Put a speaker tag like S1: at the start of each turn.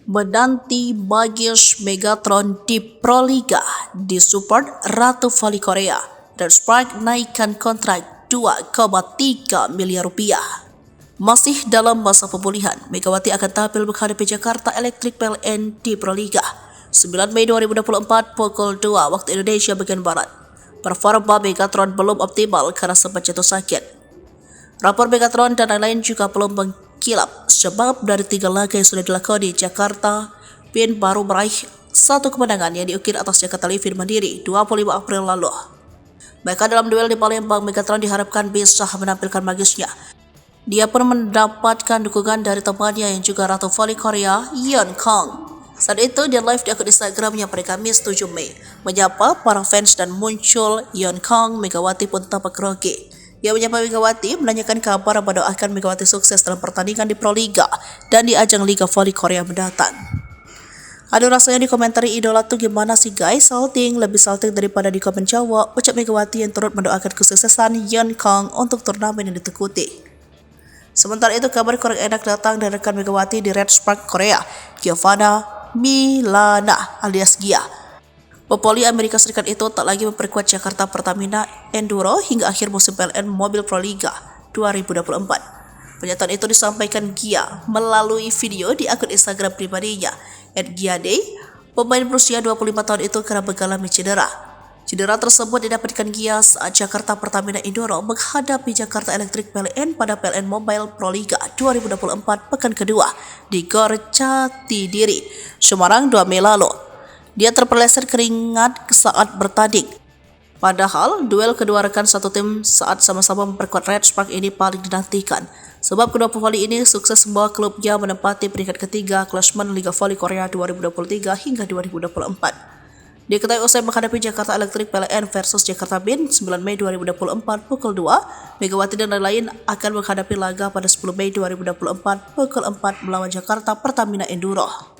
S1: Menanti Bagus Megatron di Proliga disupport Ratu Voli Korea dan Spark naikkan kontrak 2,3 miliar rupiah. Masih dalam masa pemulihan, Megawati akan tampil menghadapi Jakarta Electric PLN di Proliga 9 Mei 2024 pukul 2 waktu Indonesia bagian Barat. Performa Megatron belum optimal karena sempat jatuh sakit. Rapor Megatron dan lain-lain juga belum mengkilap sebab dari 3 laga yang sudah dilakoni Jakarta, PIN baru meraih satu kemenangan yang diukir atas Jakarta Livin Mandiri 25 April lalu. Bahkan dalam duel di Palembang, Megatron diharapkan bisa menampilkan magusnya. Dia pun mendapatkan dukungan dari temannya yang juga Ratu Voli Korea, Yeon Kong. Saat itu dia live di akun Instagramnya pada Kamis 7 Mei, menyapa para fans dan muncul Yeon Kong. Megawati pun tampak grogi. Ia menyapa Megawati, menanyakan kabar dan mendoakan Megawati sukses dalam pertandingan di Proliga dan di ajang Liga Voli Korea mendatang. Aduh, rasanya dikomentari idola tuh gimana sih guys, salting, lebih salting daripada di komen Jawa, ucap Megawati yang turut mendoakan kesuksesan Yeon Kong untuk turnamen yang ditekuti. Sementara itu, kabar kurang enak datang dari rekan Megawati di Red Spark Korea, Giovanna Milana alias Gia. Pepoli Amerika Serikat itu tak lagi memperkuat Jakarta Pertamina Enduro hingga akhir musim PLN Mobil Proliga 2024. Pernyataan itu disampaikan Gia melalui video di akun Instagram pribadinya, @giaday. Pemain berusia 25 tahun itu kerap mengalami cedera. Cedera tersebut didapatkan Gia saat Jakarta Pertamina Enduro menghadapi Jakarta Electric PLN pada PLN Mobile Proliga 2024 pekan kedua di Gor Jatidiri, Semarang 2 Mei lalu. Dia terpeleset keringat saat bertanding. Padahal duel kedua rekan satu tim saat sama-sama memperkuat Red Spark ini paling dinantikan. Sebab kedua pevoli ini sukses membawa klubnya menempati peringkat ketiga klasemen Liga Voli Korea 2023 hingga 2024. Diketahui usai menghadapi Jakarta Electric PLN versus Jakarta BIN 9 Mei 2024 pukul 2, Megawati dan lain-lain akan menghadapi laga pada 10 Mei 2024 pukul 4 melawan Jakarta Pertamina Enduro.